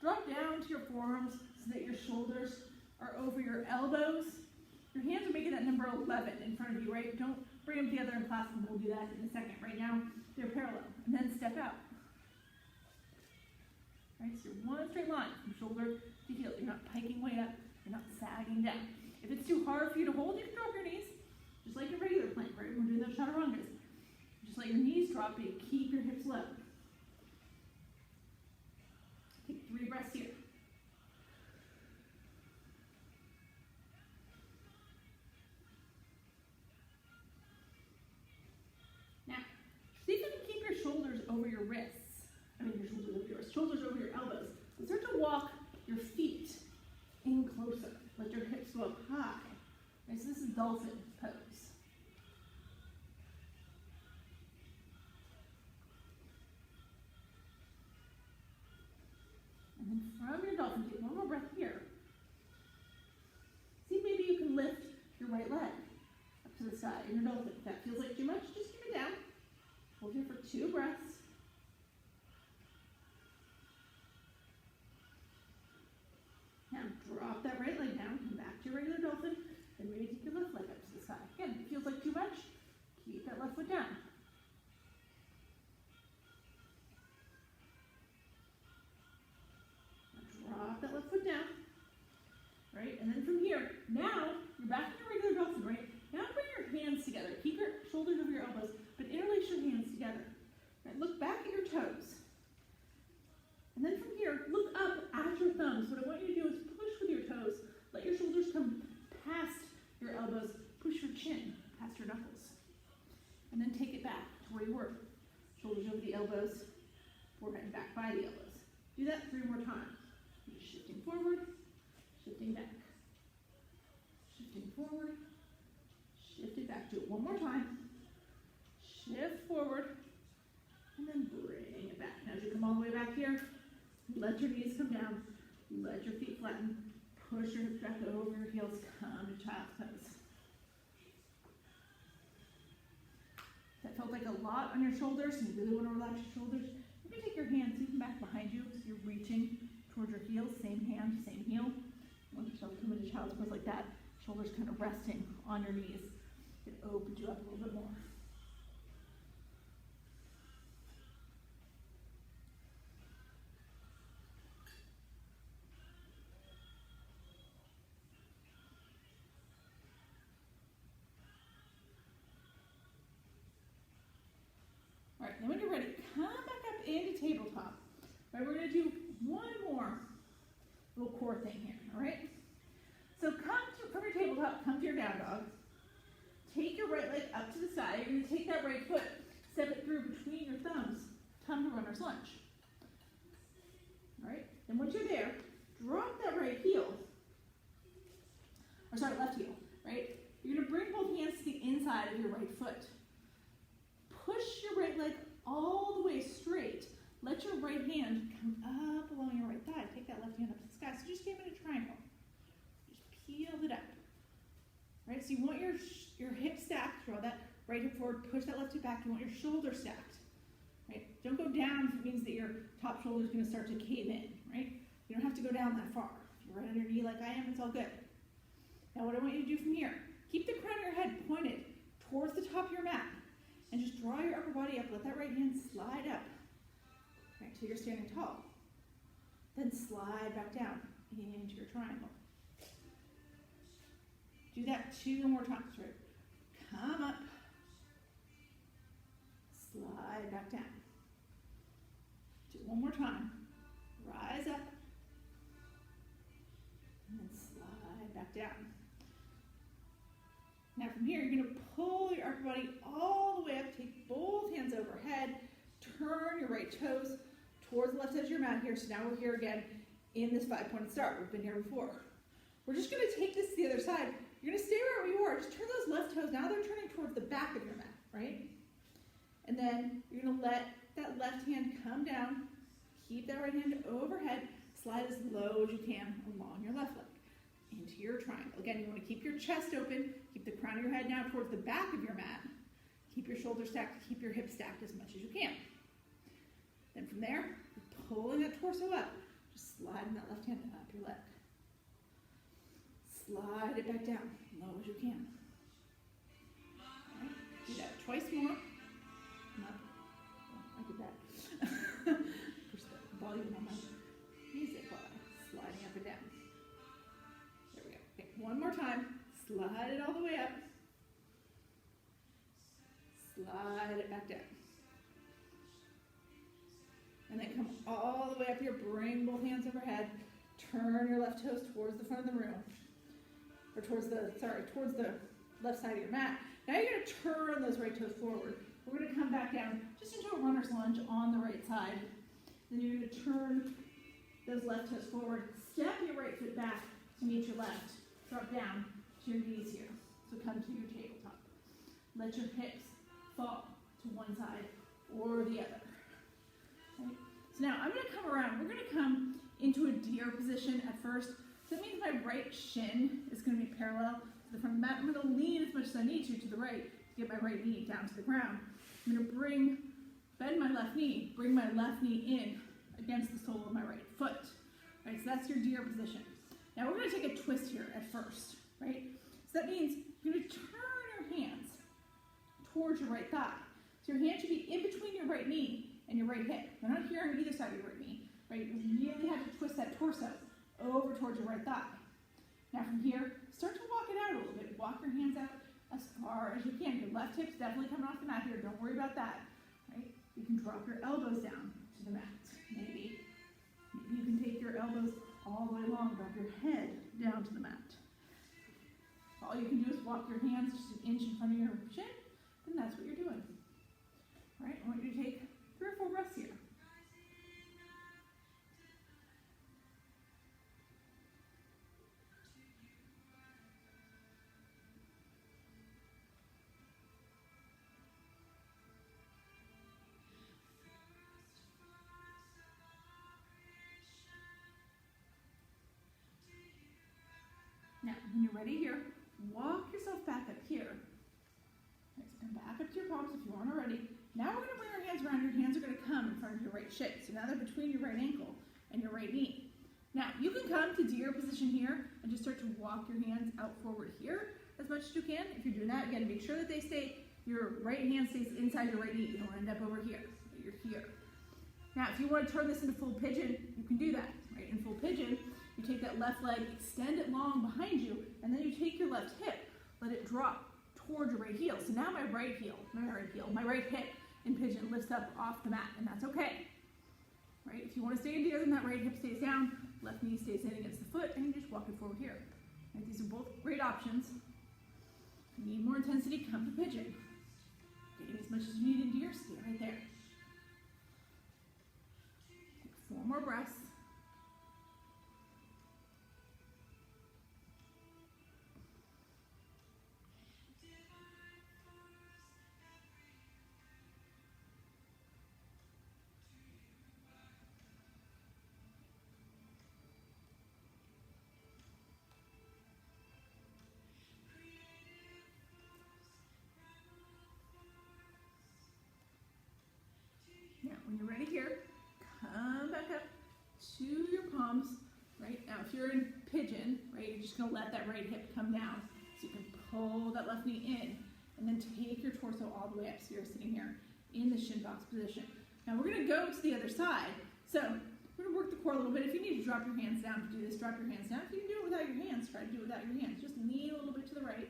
Drop down to your forearms so that your shoulders are over your elbows. Your hands are making that number 11 in front of you, right? Don't bring them together in class, and we'll do that in a second. Right now, they're parallel. And then step out. Right, so you're one straight line from shoulder to heel. You're not piking way up. You're not sagging down. If it's too hard for you to hold, you can drop your knees, just like a regular plank, right? We're doing those chaturangas. Just let your knees drop, but you keep your hips low. Take 3 breaths here. Now, see if you can keep your shoulders over your wrists. Shoulders over your elbows. And start to walk your feet in closer. Let your hips go up high. Right, so this is dolphin pose. And then from your dolphin, take one more breath here. See if maybe you can lift your right leg up to the side in your dolphin. If that feels like too much, just keep it down. Hold here for 2 breaths. Now drop that right leg down, come back to your regular dolphin, and maybe take your left leg up to the side. Again, if it feels like too much, keep that left foot down. Now drop that left foot down, right? And then from here, now you're back in your regular dolphin, right? Now bring your hands together. Keep your shoulders over your elbows, but interlace your hands together. Right? Look back at your toes. And then from here, look up at your thumbs. What I want you to do is push with your toes. Let your shoulders come past your elbows. Push your chin past your knuckles. And then take it back to where you were. Shoulders over the elbows, forehead back by the elbows. Do that 3 more times. Just shifting forward, shifting back. Shifting forward, shifting back. Do it one more time. Shift forward, and then bring it back. Now as you come all the way back here, let your knees come down, let your feet flatten, push your hips back over your heels, come to child's pose. That felt like a lot on your shoulders, and you really want to relax your shoulders. You can take your hands even back behind you, so you're reaching towards your heels, same hand, same heel. Want yourself to come into child's pose like that, shoulders kind of resting on your knees. It opens you up a little bit more. All right, then when you're ready, come back up into tabletop. All right, we're going to do one more little core thing here, all right? So from your tabletop, come to your down dog. Take your right leg up to the side. You're going to take that right foot, step it through between your thumbs, tongue to runner's lunge. All right, then once you're there, drop that right heel, or sorry, left heel, right? You're going to bring both hands to the inside of your right foot. Push your right leg all the way straight. Let your right hand come up along your right thigh. Take that left hand up to the sky. So just came in a triangle. Just peeled it up. Right? So you want your hip stacked. Draw that right hip forward. Push that left hip back. You want your shoulder stacked. Right? Don't go down if it means that your top shoulder is going to start to cave in. Right? You don't have to go down that far. If you're right on your knee like I am, it's all good. Now what I want you to do from here, keep the crown of your head pointed towards the top of your mat. And just draw your upper body up. Let that right hand slide up. Right, till you're standing tall. Then slide back down into your triangle. Do that 2 more times, right? Come up. Slide back down. Do it one more time. Rise up. And then slide back down. Now from here, you're going to pull your upper body all the way up. Take both hands overhead. Turn your right toes towards the left edge of your mat here. So now we're here again in this 5-pointed start. We've been here before. We're just going to take this to the other side. You're going to stay where you are. Just turn those left toes. Now they're turning towards the back of your mat, right? And then you're going to let that left hand come down. Keep that right hand overhead. Slide as low as you can along your left leg into your triangle. Again, you want to keep your chest open. Keep the crown of your head now towards the back of your mat. Keep your shoulders stacked. Keep your hips stacked as much as you can. Then from there, you're pulling that torso up. Just sliding that left hand up your leg. Slide it back down, low as you can. All right. Do that twice more. Come up. Oh, I did that. Push the volume on my music while I'm sliding up and down. There we go. Okay, one more time. Slide it all the way up. Slide it back down. And then come all the way up here. Bring both hands overhead. Turn your left toes towards the front of the room. Or towards the left side of your mat. Now you're going to turn those right toes forward. We're going to come back down just into a runner's lunge on the right side. Then you're going to turn those left toes forward. Step your right foot back to meet your left. Drop down to your knees here. So come to your tabletop. Let your hips fall to one side or the other. Okay. So now I'm going to come around. We're going to come into a deer position at first. So that means my right shin is going to be parallel to the front of the mat. I'm going to lean as much as I need to the right to get my right knee down to the ground. I'm going to bend my left knee, bring my left knee in against the sole of my right foot. Right, so that's your deer position. Now we're going to take a twist here at first, right? So that means you're going to turn your hands towards your right thigh. So your hand should be in between your right knee and your right hip. They're not here on either side of your right knee, right? You really have to twist that torso over towards your right thigh. Now from here, start to walk it out a little bit. Walk your hands out as far as you can. Your left hip's definitely coming off the mat here. Don't worry about that, right? You can drop your elbows down to the mat. Maybe you can take your elbows all the way along, drop your head down to the mat. All you can do is walk your hands just an inch in front of your shin, and that's what you're doing. All right, I want you to take 3 or 4 breaths here. Now, when you're ready here, walk yourself back up here. Right, so come back up to your palms if you aren't already. Now we're going to bring our hands around. Your hands are going to come in front of your right shin. So now they're between your right ankle and your right knee. Now, you can come to deer position here and just start to walk your hands out forward here as much as you can. If you're doing that, again, make sure that your right hand stays inside your right knee. You don't end up over here. You're here. Now, if you want to turn this into full pigeon, you can do that. Right? In full pigeon, you take that left leg, extend it long behind you, and then you take your left hip, let it drop towards your right heel. So now my right hip in pigeon lifts up off the mat, and that's okay. Right? If you want to stay in deer, then that right hip stays down, left knee stays in against the foot, and you just walk it forward here. Right? These are both great options. If you need more intensity, come to pigeon. Getting as much as you need in deer, stay right there. Take 4 more breaths. Now, when you're ready here, come back up to your palms, right? Now, if you're in pigeon, right, you're just going to let that right hip come down so you can pull that left knee in and then take your torso all the way up so you're sitting here in the shin box position. Now, we're going to go to the other side. So, we're going to work the core a little bit. If you need to drop your hands down to do this, drop your hands down. If you can do it without your hands, try to do it without your hands. Just lean a little bit to the right,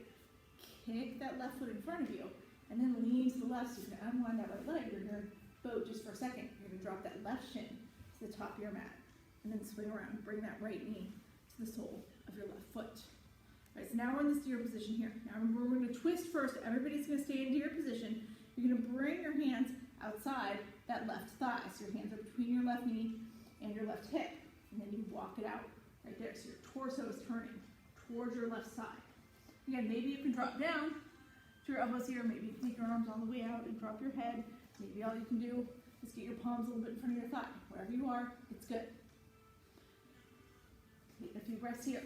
kick that left foot in front of you, and then lean to the left so you can unwind that right leg. You're going to boat just for a second. You're going to drop that left shin to the top of your mat and then swing around. Bring that right knee to the sole of your left foot. All right, so now we're in this deer position here. Now remember, we're going to twist first. Everybody's going to stay in deer position. You're going to bring your hands outside that left thigh. So your hands are between your left knee and your left hip. And then you walk it out right there. So your torso is turning towards your left side. Again, maybe you can drop down to your elbows here. Maybe you can take your arms all the way out and drop your head. Maybe all you can do is get your palms a little bit in front of your thigh. Wherever you are, it's good. Take a few breaths here.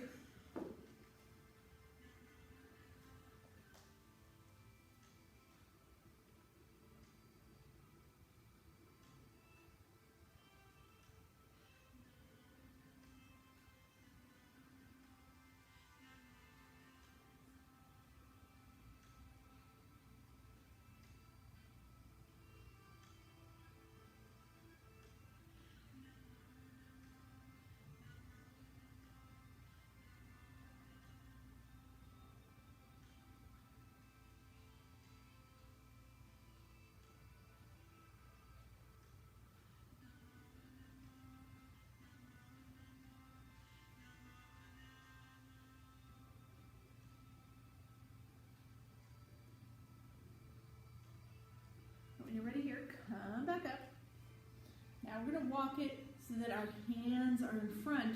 come back up. Now we're gonna walk it so that our hands are in front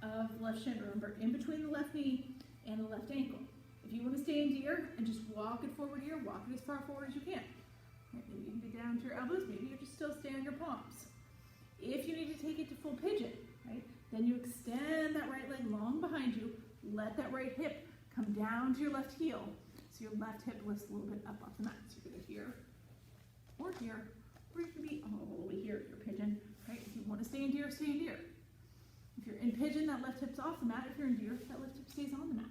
of the left shin. Remember, in between the left knee and the left ankle. If you want to stay in deer and just walk it forward here, walk it as far forward as you can. Right, maybe you can get down to your elbows, maybe you just still stay on your palms. If you need to take it to full pigeon, right, then you extend that right leg long behind you, let that right hip come down to your left heel, so your left hip lifts a little bit up off the mat. So you're gonna here, or you can be all the way here at your pigeon, right? If you want to stay in deer, stay in deer. If you're in pigeon, that left hip's off the mat. If you're in deer, that left hip stays on the mat.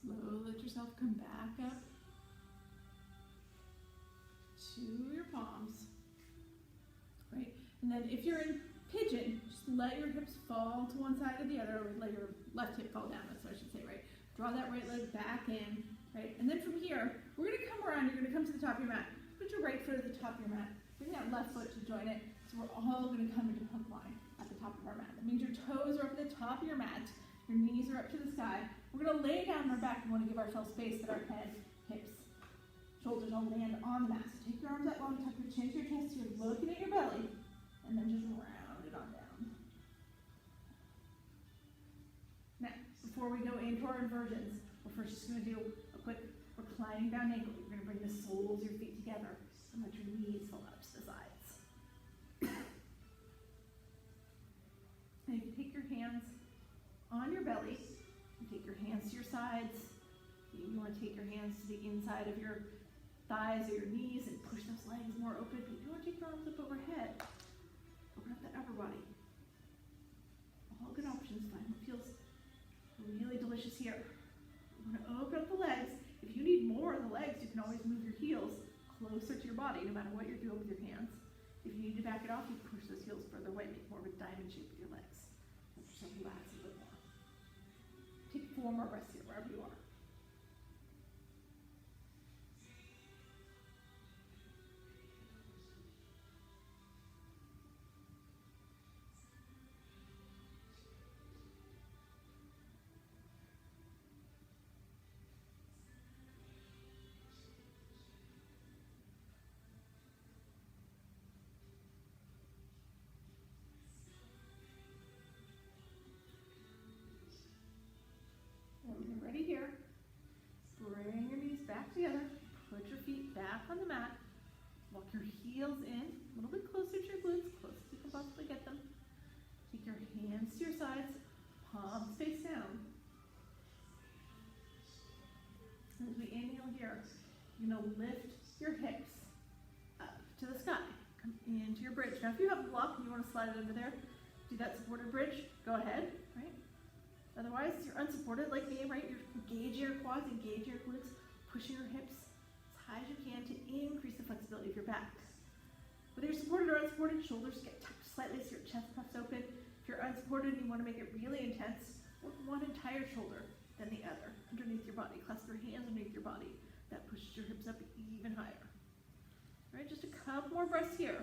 Slowly let yourself come back up to your palms, right? And then if you're in pigeon, just let your hips fall to one side or the other, or let your left hip fall down, that's what I should say, right? Draw that right leg back in, right? And then from here, we're gonna come around, you're gonna come to the top of your mat. Put your right foot at the top of your mat. Bring that left foot to join it. So we're all gonna come into hook line at the top of our mat. That means your toes are up at the top of your mat, your knees are up to the sky. We're gonna lay down on our back. We wanna give ourselves space that our head, hips, shoulders all land on the mat. So take your arms out long, tuck your chin to your chest, so you're looking at your belly, and then just round it on down. Now, before we go into our inversions, we're first just gonna do a quick reclining down ankle. You're gonna bring the soles of your feet together and let your knees fall out to the sides. And you can take your hands on your belly, you take your hands to your sides. You want to take your hands to the inside of your thighs or your knees and push those legs more open. But you want to take your arms up overhead. Open up that upper body. All good options. Find what feels really delicious here. You want to open up the legs. If you need more of the legs, you can always move your heels closer to your body, no matter what you're doing with your hands. If you need to back it off, you push those heels further away, make more of a diamond shape with your legs. Let yourself relax a bit more. Take 4 more breaths here, wherever you are. Ready here. Bring your knees back together. Put your feet back on the mat. Walk your heels in a little bit closer to your glutes, close as you can possibly get them. Take your hands to your sides, palms face down. As we inhale here, you're going to lift your hips up to the sky. Come into your bridge. Now if you have a block and you want to slide it under there, do that supported bridge, go ahead, right? Otherwise, you're unsupported like me, right? You're engaging your quads, engaging your glutes, pushing your hips as high as you can to increase the flexibility of your back. Whether you're supported or unsupported, shoulders get tucked slightly so your chest puffs open. If you're unsupported and you want to make it really intense, work one entire shoulder, then the other, underneath your body. Clasp your hands underneath your body. That pushes your hips up even higher. All right, just a couple more breaths here.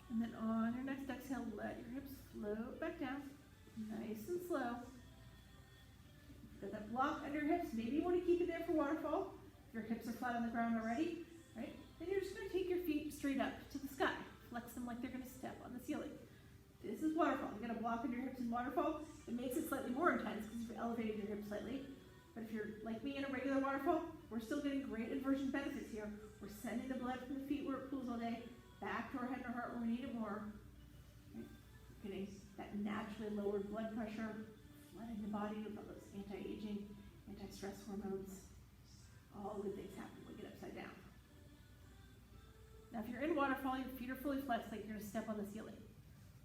And then on your next exhale, let your hips float back down, nice and slow. Got that block under your hips. Maybe you want to keep it there for waterfall. If your hips are flat on the ground already, right? Then you're just going to take your feet straight up to the sky. Flex them like they're going to step on the ceiling. This is waterfall. You got a block under your hips in waterfall. It makes it slightly more intense because you've elevated your hips slightly. But if you're like me in a regular waterfall, we're still getting great inversion benefits here. We're sending the blood from the feet where it pools all day back to our head and our heart where we need it more. Right? getting that naturally lowered blood pressure, flooding the body with all those anti-aging, anti-stress hormones. All good things happen when we get upside down. Now if you're in waterfall, your feet are fully flexed like you're gonna step on the ceiling.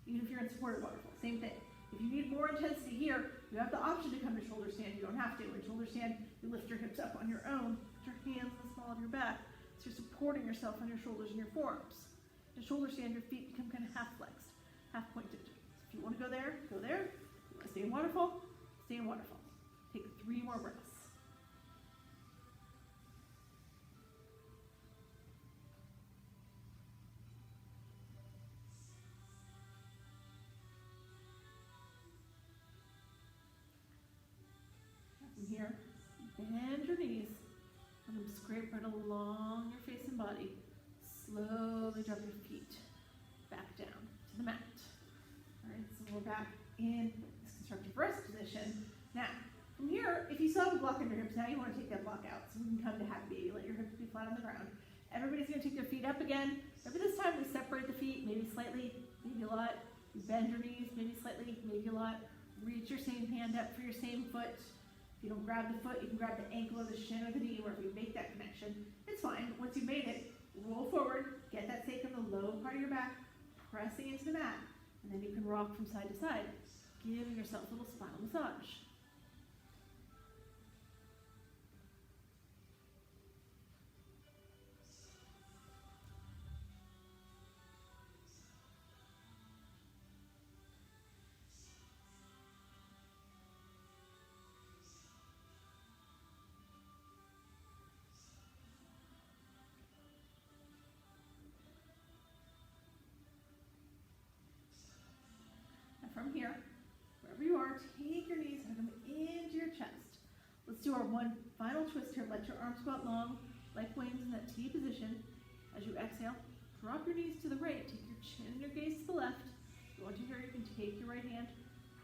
Even if you're in supported waterfall, same thing. If you need more intensity here, you have the option to come to shoulder stand. You don't have to. In shoulder stand, you lift your hips up on your own, put your hands in the small of your back, so you're supporting yourself on your shoulders and your forearms. In shoulder stand, your feet become kind of half flexed, half pointed. So if you want to go there, go there. If you want to stay in waterfall, stay in waterfall. Take 3 more breaths. From here, bend your knees. Let them scrape right along your face and body. Slowly drop your feet back down to the mat. All right, so we're back in this constructive rest position. Now, from here, if you still have a block on your hips, now you want to take that block out. So we can come to happy baby. Let your hips be flat on the ground. Everybody's going to take their feet up again. Remember this time we separate the feet, maybe slightly, maybe a lot. You bend your knees, maybe slightly, maybe a lot. Reach your same hand up for your same foot. If you don't grab the foot, you can grab the ankle or the shin or the knee, wherever you make that connection. It's fine. Once you've made it, roll forward, get that stake on the low part of your back, pressing into the mat, and then you can rock from side to side, giving yourself a little spinal massage. From here, wherever you are, take your knees, hug them into your chest. Let's do our one final twist here. Let your arms go out long, like wings in that T position. As you exhale, drop your knees to the right. Take your chin and your gaze to the left. If you want to here, you can take your right hand,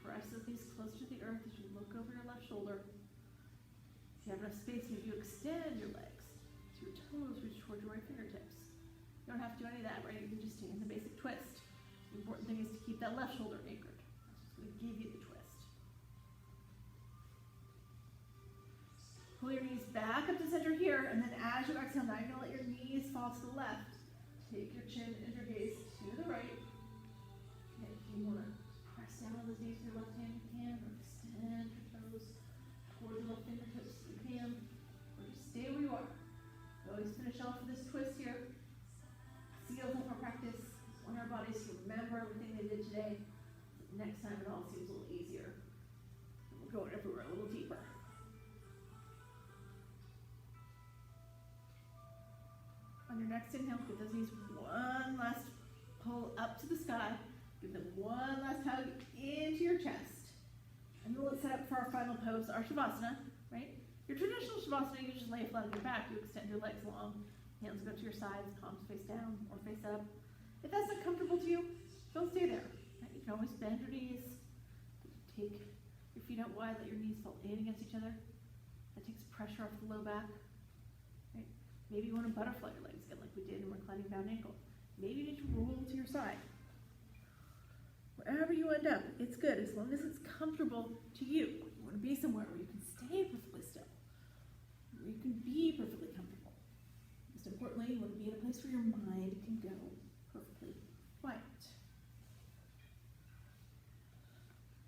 press those knees close to the earth as you look over your left shoulder. If you have enough space, maybe you extend your legs so your toes reach towards your right fingertips. You don't have to do any of that, right? You can just stay in the basic twist. The important thing is to keep that left shoulder anchored. That's what's going to give you the twist. Pull your knees back up to center here, and then as you exhale, now you're going to let your knees fall to the left. Take your chin and your gaze to the right. And if you want to press down on those knees with your left hand, you can, or extend your toes toward the left fingertips, you can, or just stay where you are. We always finish off with this twist here. Seals up our practice. We want our bodies to remember everything they did today. Next time it all seems a little easier. And we're going everywhere a little deeper. On your next inhale, give those knees one last pull up to the sky. Give them one last hug into your chest. And then let's set up for our final pose, our Shavasana, right? Your traditional Shavasana, you just lay flat on your back. You extend your legs long. Hands go to your sides, palms face down or face up. If that's not comfortable to you, don't stay there. Right? You can always bend your knees. Take your feet out wide, let your knees fall in against each other. That takes pressure off the low back. Right? Maybe you want to butterfly your legs again like we did in reclining down ankle. Maybe you need to roll to your side. Wherever you end up, it's good as long as it's comfortable to you. You want to be somewhere where you can stay perfectly still, where you can be perfectly comfortable. Most importantly, you want to be in a place where your mind can go perfectly quiet.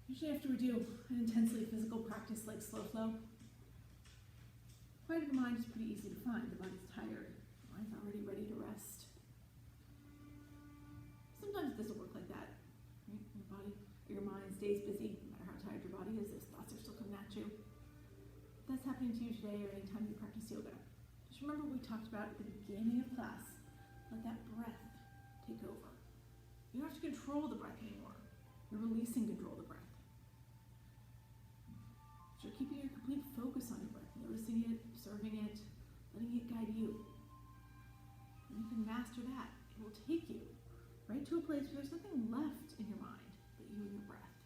Usually after we do an intensely physical practice like slow flow, quiet of the mind is pretty easy to find. The body's tired, the mind's already ready to rest. Sometimes it doesn't work like that. Right? Your body or your mind stays busy, no matter how tired your body is, those thoughts are still coming at you. If that's happening to you today or anytime you practice yoga, just remember what we talked about at the beginning of class. Let that breath take over. You don't have to control the breath anymore. You're releasing control of the breath. So you're keeping your complete focus on your breath, noticing it, observing it, letting it guide you. And you can master that. It will take you right to a place where there's nothing left in your mind but you and your breath.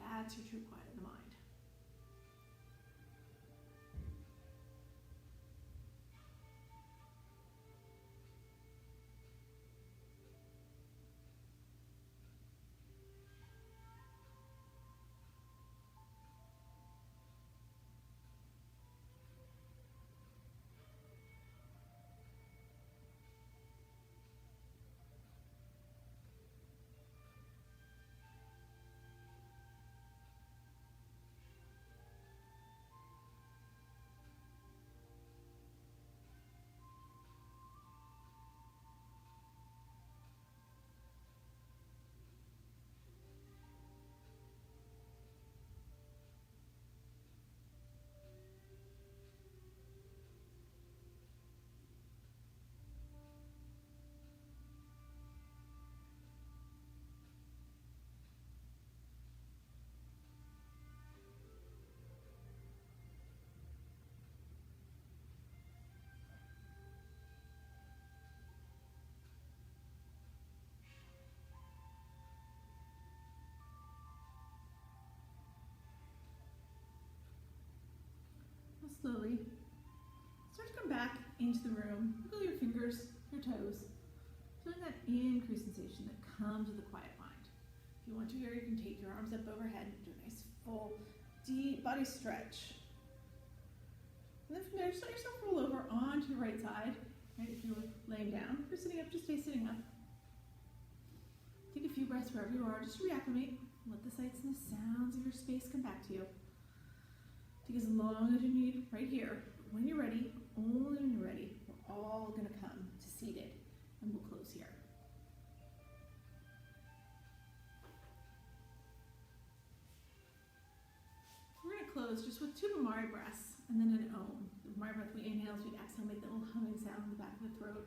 That's your true quiet of the mind. slowly start to come back into the room. Wiggle your fingers, your toes, feeling that increased sensation that comes with a quiet mind. If you want to here, you can take your arms up overhead and do a nice full, deep body stretch. And then from there, just let yourself roll over onto your right side. Right, if you're laying down, if you're sitting up, just stay sitting up. Take a few breaths wherever you are, just reacclimate. Let the sights and the sounds of your space come back to you. Take as long as you need right here. When you're ready, only when you're ready, we're all going to come to seated, and we'll close here. We're going to close just with 2 Bhamari breaths and then an Om. The Bhamari breath, we inhale, as we exhale, make that little humming sound in the back of the throat.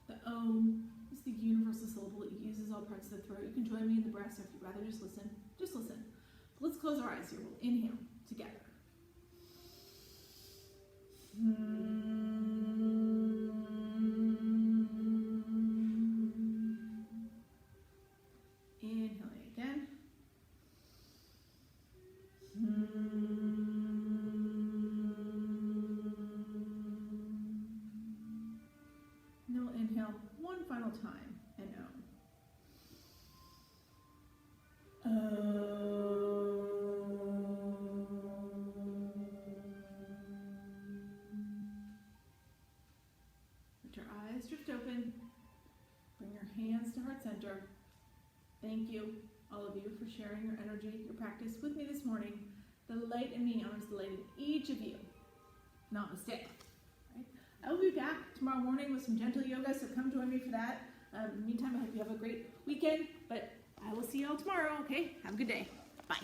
The Om is the universal syllable. It uses all parts of the throat. You can join me in the breath, so if you'd rather just listen, just listen. But let's close our eyes here. We'll inhale together. Inhaling again. And then we'll inhale one final time and Let your eyes drift open. Bring your hands to heart center. Thank you, all of you, for sharing your energy, your practice with me this morning. The light in me honors the light in each of you. Namaste. Right? I will be back tomorrow morning with some gentle yoga, so come join me for that. In the meantime, I hope you have a great weekend, but I will see you all tomorrow, okay? Have a good day. Bye.